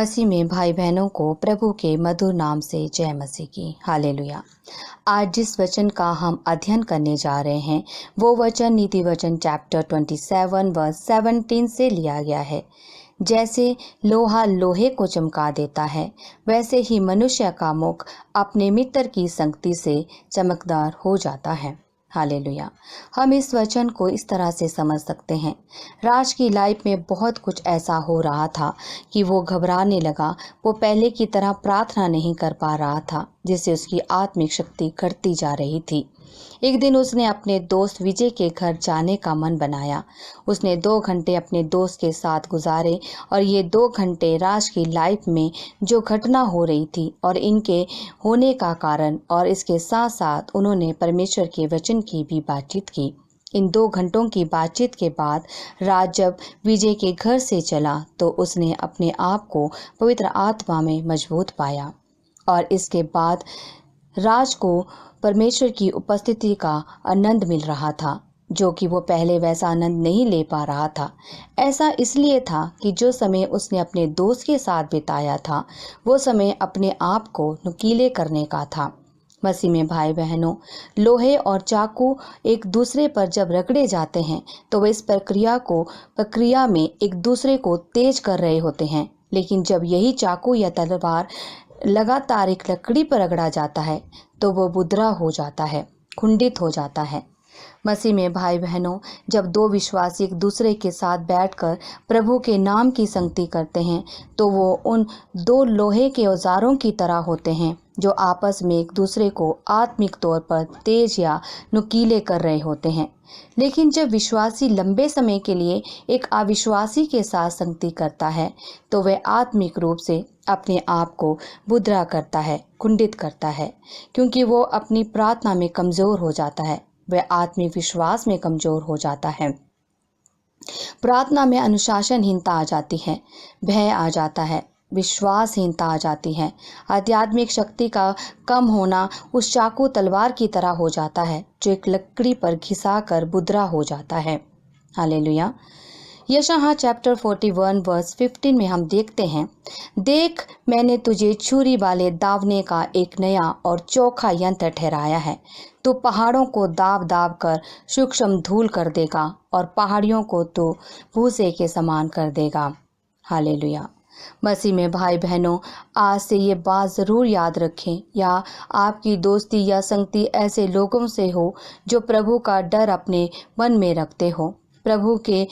मसीह में भाई बहनों को प्रभु के मधुर नाम से जय मसीह की। हालेलुया। आज जिस वचन का हम अध्ययन करने जा रहे हैं वो वचन नीति वचन चैप्टर 27 वर्स 17 से लिया गया है। जैसे लोहा लोहे को चमका देता है, वैसे ही मनुष्य का मुख अपने मित्र की संगति से चमकदार हो जाता है। हालेलुया। हम इस वचन को इस तरह से समझ सकते हैं। राज की लाइफ में बहुत कुछ ऐसा हो रहा था कि वो घबराने लगा। वो पहले की तरह प्रार्थना नहीं कर पा रहा था, जिससे उसकी आत्मिक शक्ति घटती जा रही थी। एक दिन उसने अपने दोस्त विजय के घर जाने का मन बनाया। उसने 2 घंटे अपने दोस्त के साथ गुजारे और ये 2 घंटे राज की लाइफ में जो घटना हो रही थी और इनके होने का कारण, और इसके साथ साथ उन्होंने परमेश्वर के वचन की भी बातचीत की। इन 2 घंटों की बातचीत के बाद राज जब विजय के घर से चला तो उसने अपने आप को पवित्र आत्मा में मजबूत पाया, और इसके बाद राज को परमेश्वर की उपस्थिति का आनंद मिल रहा था, जो कि वो पहले वैसा आनंद नहीं ले पा रहा था। ऐसा इसलिए था कि जो समय उसने अपने दोस्त के साथ बिताया था वो समय अपने आप को नुकीले करने का था। मसीह में भाई बहनों, लोहे और चाकू एक दूसरे पर जब रगड़े जाते हैं तो वे इस प्रक्रिया में एक दूसरे को तेज कर रहे होते हैं। लेकिन जब यही चाकू या तलवार लगातार एक लकड़ी पर रगड़ा जाता है तो वो बुदरा हो जाता है, खंडित हो जाता है। मसीह में भाई बहनों, जब 2 विश्वासी एक दूसरे के साथ बैठकर प्रभु के नाम की संगति करते हैं तो वो उन 2 लोहे के औजारों की तरह होते हैं जो आपस में एक दूसरे को आत्मिक तौर पर तेज या नुकीले कर रहे होते हैं। लेकिन जब विश्वासी लंबे समय के लिए एक अविश्वासी के साथ संगति करता है तो वह आत्मिक रूप से अपने आप को बुदरा करता है, कुंडित करता है, क्योंकि वो अपनी प्रार्थना में कमजोर हो जाता है, वह आत्मिक विश्वास में कमजोर हो जाता है। प्रार्थना में अनुशासनहीनता आ जाती है, भय आ जाता है, विश्वासहीनता आ जाती है। आध्यात्मिक शक्ति का कम होना उस चाकू तलवार की तरह हो जाता है जो एक लकड़ी पर घिसा कर बुदरा हो जाता है। हालेलुया। यशायाह चैप्टर 41 वर्स 15 में हम देखते हैं, देख मैंने तुझे छुरी वाले दावने का एक नया और चोखा यंत्र ठहराया है। तू पहाड़ों को दाब दाब कर सूक्ष्म धूल कर देगा और पहाड़ियों को तू भूसे के समान कर देगा। हालेलुया। मसीह में भाई बहनों, आज से ये बात ज़रूर याद रखें, या आपकी दोस्ती या संगति ऐसे लोगों से हो जो प्रभु का डर अपने मन में रखते हो, प्रभु के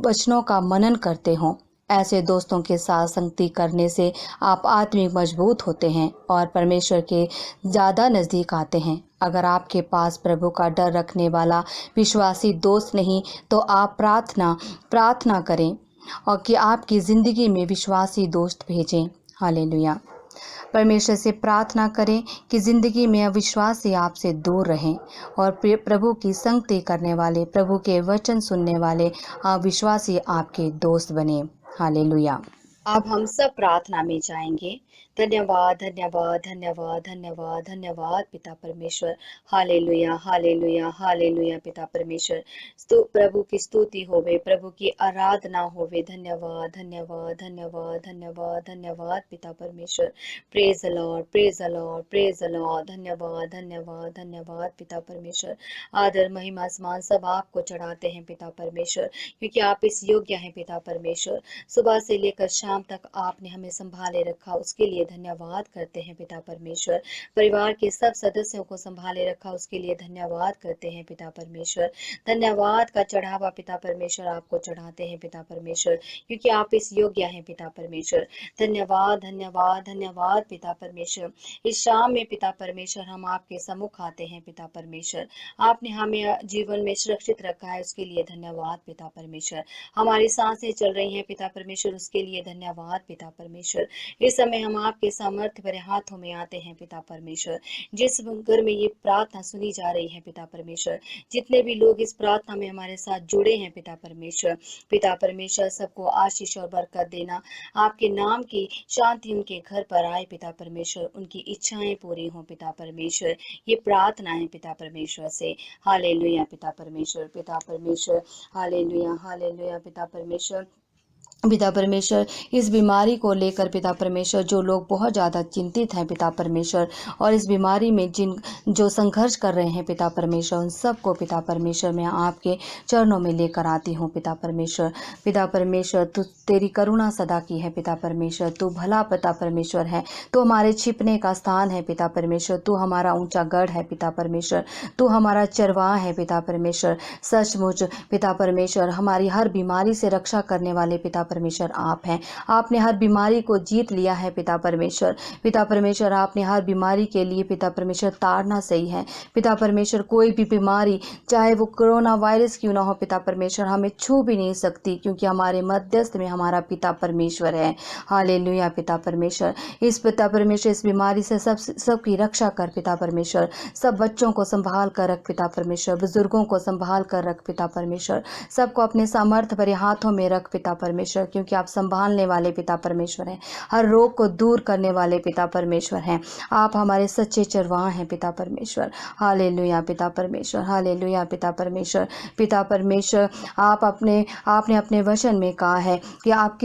वचनों का मनन करते हों। ऐसे दोस्तों के साथ संगति करने से आप आत्मिक मजबूत होते हैं और परमेश्वर के ज़्यादा नज़दीक आते हैं। अगर आपके पास प्रभु का डर रखने वाला विश्वासी दोस्त नहीं तो आप प्रार्थना करें और कि आपकी ज़िंदगी में विश्वासी दोस्त भेजें। हालेलुया। परमेश्वर से प्रार्थना करें कि ज़िंदगी में अविश्वासी आपसे दूर रहें और प्रभु की संगति करने वाले, प्रभु के वचन सुनने वाले विश्वासी आपके दोस्त बने। हालेलुया। अब हम सब प्रार्थना में जाएंगे। धन्यवाद धन्यवाद धन्यवाद धन्यवाद धन्यवाद पिता परमेश्वर। हालेलुया हालेलुया हालेलुया पिता परमेश्वर। प्रभु की स्तुति होवे, प्रभु की आराधना होवे। धन्यवाद धन्यवाद धन्यवाद धन्यवाद धन्यवाद पिता परमेश्वर। Praise the Lord, praise the Lord, praise the Lord. धन्यवाद धन्यवाद धन्यवाद पिता परमेश्वर। आदर महिमा सम्मान सब आपको चढ़ाते हैं पिता परमेश्वर, क्योंकि आप इस योग्य हैं पिता परमेश्वर। सुबह से लेकर शाम तक आपने हमें संभाले रखा, उसके लिए धन्यवाद करते हैं पिता परमेश्वर। परिवार के सब सदस्यों को संभाले रखा, उसके लिए धन्यवाद करते हैं पिता परमेश्वर। धन्यवाद का चढ़ावा पिता परमेश्वर आपको चढ़ाते हैं पिता परमेश्वर, क्योंकि आप इस योग्य हैं पिता परमेश्वर। धन्यवाद धन्यवाद धन्यवाद पिता परमेश्वर। इस शाम में पिता परमेश्वर हम आपके सम्मुख आते हैं पिता परमेश्वर। आपने हमें जीवन में सुरक्षित रखा है, उसके लिए धन्यवाद पिता परमेश्वर। हमारी सांसें चल रही हैं पिता परमेश्वर, उसके लिए धन्यवाद पिता परमेश्वर। इस समय हम आपके सामर्थ्य भरे हाथों में आते हैं पिता परमेश्वर। जिस घर में ये प्रार्थना सुनी जा रही है पिता परमेश्वर, जितने भी लोग इस प्रार्थना में हमारे साथ जुड़े हैं पिता परमेश्वर, सबको आशीष और बरकत देना। आपके नाम की शांति उनके घर पर आए पिता परमेश्वर, उनकी इच्छाएं पूरी हों पिता परमेश्वर। ये प्रार्थना है पिता परमेश्वर से। हालेलुया पिता परमेश्वर, पिता परमेश्वर। हालेलुया हालेलुया पिता परमेश्वर। पिता परमेश्वर, इस बीमारी को लेकर पिता परमेश्वर जो लोग बहुत ज़्यादा चिंतित हैं पिता परमेश्वर, और इस बीमारी में जो संघर्ष कर रहे हैं पिता परमेश्वर, उन सबको पिता परमेश्वर मैं आपके चरणों में लेकर आती हूँ पिता परमेश्वर। पिता परमेश्वर, तू तेरी करुणा सदा की है पिता परमेश्वर, तू भला पिता परमेश्वर है, तू हमारे छिपने का स्थान है पिता परमेश्वर, तू हमारा ऊंचा गढ़ है पिता परमेश्वर, तू हमारा चरवाहा है पिता परमेश्वर। सचमुच पिता परमेश्वर, हमारी हर बीमारी से रक्षा करने वाले पिता परमेश्वर आप हैं। आपने हर बीमारी को जीत लिया है पिता परमेश्वर। पिता परमेश्वर, आपने हर बीमारी के लिए पिता परमेश्वर ताड़ना सही है। पिता परमेश्वर, कोई भी बीमारी चाहे वो कोरोना वायरस क्यों ना हो पिता परमेश्वर, हमें छू भी नहीं सकती, क्योंकि हमारे मध्यस्थ में हमारा पिता परमेश्वर है। हालेलुया पिता परमेश्वर। इस पिता परमेश्वर, इस बीमारी से सबकी रक्षा कर पिता परमेश्वर। सब बच्चों को संभाल कर रख पिता परमेश्वर, बुजुर्गों को संभाल कर रख पिता परमेश्वर, सबको अपने सामर्थ्य भरे हाथों में रख पिता परमेश्वर, क्योंकि आप संभालने वाले पिता परमेश्वर हैं। हर रोग को दूर करने वाले पिता परमेश्वर हैं। आप हमारे सच्चे चरवाहा हैं पिता परमेश्वर। हालेलुया पिता परमेश्वर, हालेलुया पिता परमेश्वर। पिता परमेश्वर, आपने अपने वचन में कहा है कि आप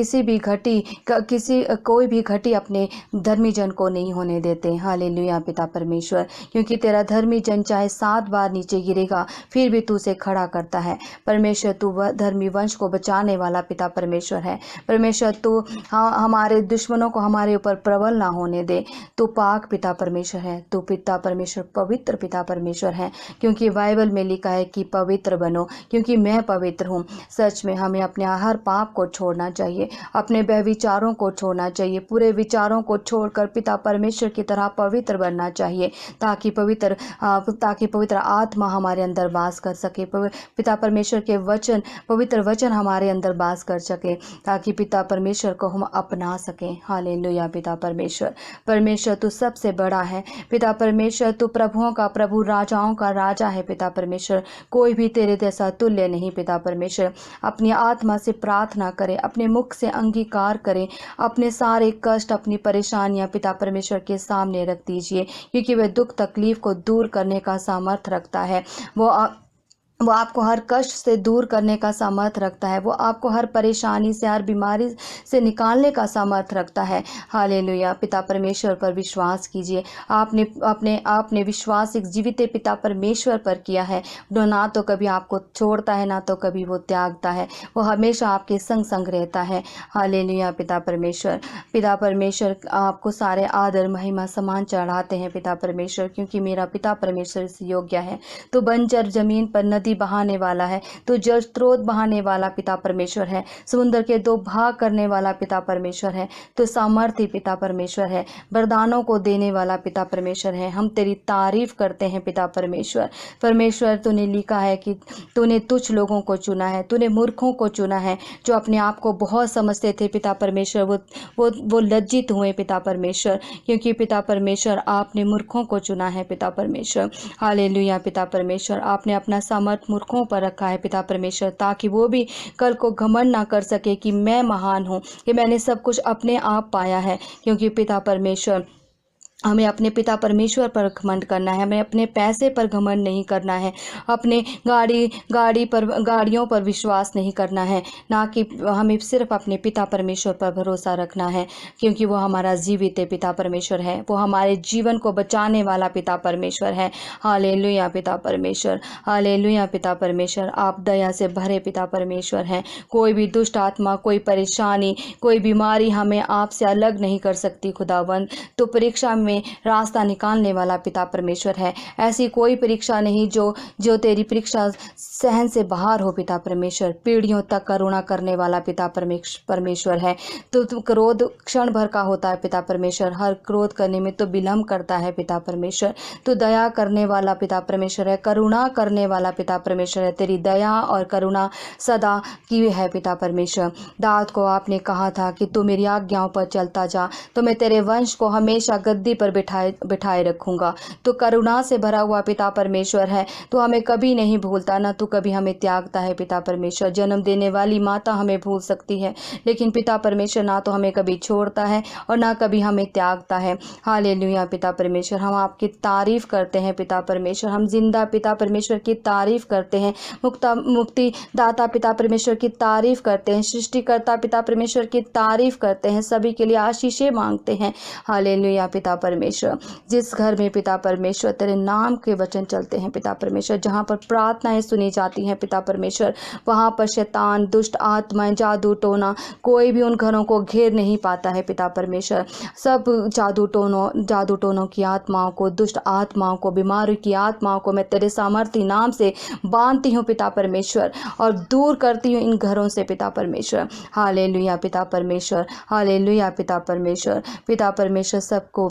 कोई भी घटी अपने धर्मी जन को नहीं होने देते। हालेलुया पिता परमेश्वर, क्योंकि तेरा धर्मी जन चाहे 7 बार नीचे गिरेगा फिर भी तू उसे खड़ा करता है। परमेश्वर, तू धर्मी वंश को बचाने वाला पिता परमेश्वर है। परमेश्वर, तू हमारे दुश्मनों को हमारे ऊपर प्रबल ना होने दे। तू पाक पिता परमेश्वर है, तू पिता परमेश्वर पवित्र पिता परमेश्वर है, क्योंकि बाइबल में लिखा है कि पवित्र बनो क्योंकि मैं पवित्र हूँ। सच में हमें अपने हर पाप को छोड़ना चाहिए, अपने व्यभिचारों को छोड़ना चाहिए, पूरे विचारों को छोड़कर पिता परमेश्वर की तरह पवित्र बनना चाहिए, ताकि पवित्र आत्मा हमारे अंदर वास कर सके, पिता परमेश्वर के वचन, पवित्र वचन हमारे अंदर वास कर सके, ताकि पिता परमेश्वर को हम अपना सकें। हालेलुया पिता परमेश्वर। परमेश्वर, तू सबसे बड़ा है पिता परमेश्वर, तू प्रभुओं का प्रभु, राजाओं का राजा है पिता परमेश्वर। कोई भी तेरे जैसा तुल्य नहीं पिता परमेश्वर। अपनी आत्मा से प्रार्थना करें, अपने मुख से अंगीकार करें, अपने सारे कष्ट, अपनी परेशानियां पिता परमेश्वर के सामने रख दीजिए, क्योंकि वह दुख तकलीफ को दूर करने का सामर्थ्य रखता है। वो आपको हर कष्ट से दूर करने का सामर्थ्य रखता है। वो आपको हर परेशानी से, हर बीमारी से निकालने का सामर्थ्य रखता है। हालेलुया पिता परमेश्वर पर विश्वास कीजिए। आपने विश्वास एक जीवित पिता परमेश्वर पर किया है। वो ना तो कभी आपको छोड़ता है, ना तो कभी वो त्यागता है। वो हमेशा आपके संग संग रहता है। हालेलुया पिता परमेश्वर। पिता परमेश्वर, आपको सारे आदर महिमा सम्मान चढ़ाते हैं पिता परमेश्वर, क्योंकि मेरा पिता परमेश्वर इस योग्य है। तो बंजर जमीन पर नदी बहाने वाला है, तो जल स्रोत बहाने वाला पिता परमेश्वर है, समुद्र के 2 भाग करने वाला पिता परमेश्वर है, तो सामर्थ्य पिता परमेश्वर है, वरदानों को देने वाला पिता परमेश्वर है। हम तेरी तारीफ करते हैं पिता परमेश्वर। परमेश्वर, तूने लिखा है कि तूने तुच्छ लोगों को चुना है, तूने मूर्खों को चुना है, जो अपने आप को बहुत समझते थे पिता परमेश्वर, वो लज्जित हुए पिता परमेश्वर, क्योंकि पिता परमेश्वर आपने मूर्खों को चुना है पिता परमेश्वर। हालेलुया पिता परमेश्वर। आपने अपना सामर्थ मूर्खों पर रखा है पिता परमेश्वर, ताकि वो भी कल को घमंड ना कर सके कि मैं महान हूँ, कि मैंने सब कुछ अपने आप पाया है। क्योंकि पिता परमेश्वर, हमें अपने पिता परमेश्वर पर घमंड करना है, हमें अपने पैसे पर घमंड नहीं करना है, अपने गाड़ियों पर विश्वास नहीं करना है, ना कि हमें सिर्फ अपने पिता परमेश्वर पर भरोसा रखना है, क्योंकि वो हमारा जीवित पिता परमेश्वर है, वो हमारे जीवन को बचाने वाला पिता परमेश्वर है। हालेलुया पिता परमेश्वर, हालेलुया पिता परमेश्वर। आप दया से भरे पिता परमेश्वर हैं। कोई भी दुष्ट आत्मा, कोई परेशानी, कोई बीमारी हमें आपसे अलग नहीं कर सकती खुदावंद। तो परीक्षा में रास्ता निकालने वाला पिता परमेश्वर है। ऐसी कोई परीक्षा नहीं जो तेरी परीक्षा सहन से बाहर हो पिता परमेश्वर। पीढ़ियों तक करुणा करने वाला पिता परमेश्वर है। तो क्रोध क्षण भर का होता है पिता परमेश्वर, हर क्रोध करने में तो विलंब करता है पिता परमेश्वर। तो दया करने वाला पिता परमेश्वर है, करुणा करने वाला पिता परमेश्वर है। तेरी दया और करुणा सदा की है पिता परमेश्वर। दाऊद को आपने कहा था कि तू मेरी आज्ञाओं पर चलता जा, तो मैं तेरे वंश को हमेशा गद्दी पर बिठाए रखूँगा। तो करुणा से भरा हुआ पिता परमेश्वर है, तो हमें कभी नहीं भूलता, ना तो कभी हमें त्यागता है पिता परमेश्वर। जन्म देने वाली माता हमें भूल सकती है, लेकिन पिता परमेश्वर ना तो हमें कभी छोड़ता है और ना कभी हमें त्यागता है। हालेलुया पिता परमेश्वर, हम आपकी तारीफ करते हैं पिता परमेश्वर। हम जिंदा पिता परमेश्वर की तारीफ करते हैं, मुक्ति दाता पिता परमेश्वर की तारीफ करते हैं, सृष्टिकर्ता पिता परमेश्वर की तारीफ करते हैं, सभी के लिए आशीषें मांगते हैं। हालेलुया पिता परमेश्वर, जिस घर में पिता परमेश्वर तेरे नाम के वचन चलते हैं पिता परमेश्वर, जहाँ पर प्रार्थनाएं सुनी जाती हैं पिता परमेश्वर, वहाँ पर शैतान, दुष्ट आत्माएं, जादू टोना कोई भी उन घरों को घेर नहीं पाता है पिता परमेश्वर। सब जादू टोनों की आत्माओं को, दुष्ट आत्माओं को, बीमारी की आत्माओं को मैं तेरे सामर्थी नाम से बांधती हूँ पिता परमेश्वर और दूर करती हूँ इन घरों से पिता परमेश्वर। हालेलुया पिता परमेश्वर, हालेलुया पिता परमेश्वर। पिता परमेश्वर सबको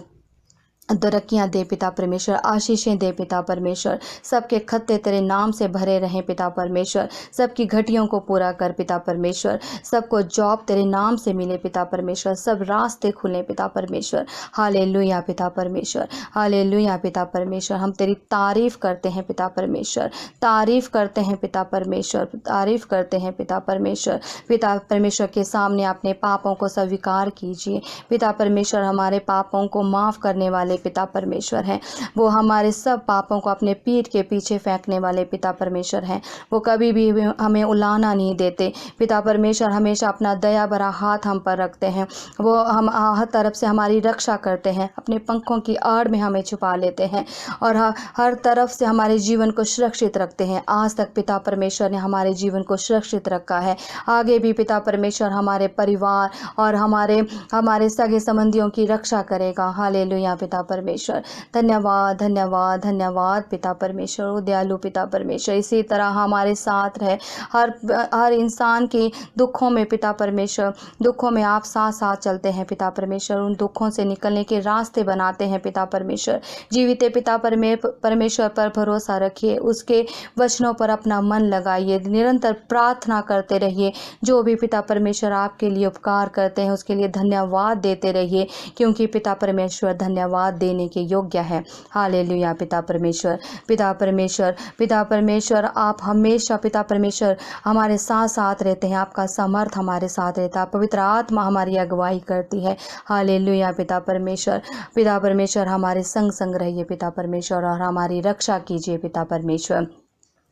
तरक्कियाँ दे पिता परमेश्वर, आशीषें दे पिता परमेश्वर, सबके खत्ते तेरे नाम से भरे रहें पिता परमेश्वर, सबकी घटियों को पूरा कर पिता परमेश्वर, सबको जॉब तेरे नाम से मिले पिता परमेश्वर, सब रास्ते खुले पिता परमेश्वर। हालेलुया पिता परमेश्वर, हालेलुया पिता परमेश्वर। हम तेरी तारीफ करते हैं पिता परमेश्वर, तारीफ करते हैं पिता परमेश्वर, तारीफ करते हैं पिता परमेश्वर। पिता परमेश्वर के सामने अपने पापों को स्वीकार कीजिए पिता परमेश्वर, हमारे पापों को माफ़ करने वाले पिता परमेश्वर हैं। वो हमारे सब पापों को अपने पीठ के पीछे फेंकने वाले पिता परमेश्वर हैं। वो कभी भी हमें उलाना नहीं देते पिता परमेश्वर, हमेशा अपना दया भरा हाथ हम पर रखते हैं। वो हम हर तरफ से हमारी रक्षा करते हैं, अपने पंखों की आड़ में हमें छुपा लेते हैं और हर तरफ से हमारे जीवन को सुरक्षित रखते हैं। आज तक पिता परमेश्वर ने हमारे जीवन को सुरक्षित रखा है, आगे भी पिता परमेश्वर हमारे परिवार और हमारे सगे संबंधियों की रक्षा करेगा। हालेलुया पिता परमेश्वर, धन्यवाद धन्यवाद धन्यवाद पिता परमेश्वर। ओ दयालु पिता परमेश्वर, इसी तरह हमारे साथ रहे हर इंसान की दुखों में पिता परमेश्वर, दुखों में आप साथ साथ चलते हैं पिता परमेश्वर, उन दुखों से निकलने के रास्ते बनाते हैं पिता परमेश्वर। जीवित पिता परमेश्वर पर भरोसा रखिए, उसके वचनों पर अपना मन लगाइए, निरंतर प्रार्थना करते रहिए। जो भी पिता परमेश्वर आपके लिए उपकार करते हैं उसके लिए धन्यवाद देते रहिए, क्योंकि पिता परमेश्वर धन्यवाद देने के योग्य है। हालेलुया पिता परमेश्वर, पिता परमेश्वर, पिता परमेश्वर, आप हमेशा पिता परमेश्वर हमारे साथ साथ रहते हैं, आपका समर्थ हमारे साथ रहता है, पवित्र आत्मा हमारी अगुवाई करती है। हालेलुया पिता परमेश्वर, पिता परमेश्वर हमारे संग संग रहिए पिता परमेश्वर और हमारी रक्षा कीजिए पिता परमेश्वर।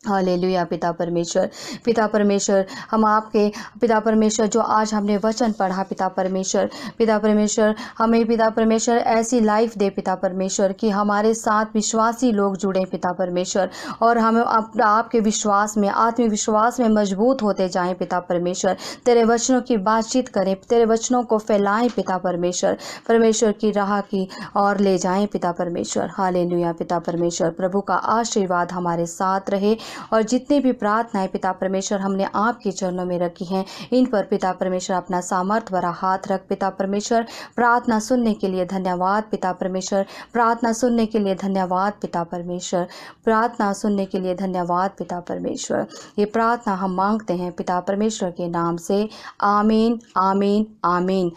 हालेलुया पिता परमेश्वर, पिता परमेश्वर, हम आपके पिता परमेश्वर जो आज हमने वचन पढ़ा पिता परमेश्वर हमें पिता परमेश्वर ऐसी लाइफ दे पिता परमेश्वर कि हमारे साथ विश्वासी लोग जुड़े पिता परमेश्वर और हमें आपके विश्वास में, आत्मविश्वास में मजबूत होते जाएं पिता परमेश्वर। तेरे वचनों की बातचीत करें, तेरे वचनों को फैलाएं पिता परमेश्वर की राह की और ले जाएं पिता परमेश्वर। हालेलुया पिता परमेश्वर, प्रभु का आशीर्वाद हमारे साथ रहे और जितनी भी प्रार्थनाएं पिता परमेश्वर हमने आपके चरणों में रखी हैं, इन पर पिता परमेश्वर अपना सामर्थ भरा हाथ रख पिता परमेश्वर। प्रार्थना सुनने के लिए धन्यवाद पिता परमेश्वर, प्रार्थना सुनने के लिए धन्यवाद पिता परमेश्वर, प्रार्थना सुनने के लिए धन्यवाद पिता परमेश्वर। ये प्रार्थना हम मांगते हैं पिता परमेश्वर के नाम से, आमीन आमीन आमीन।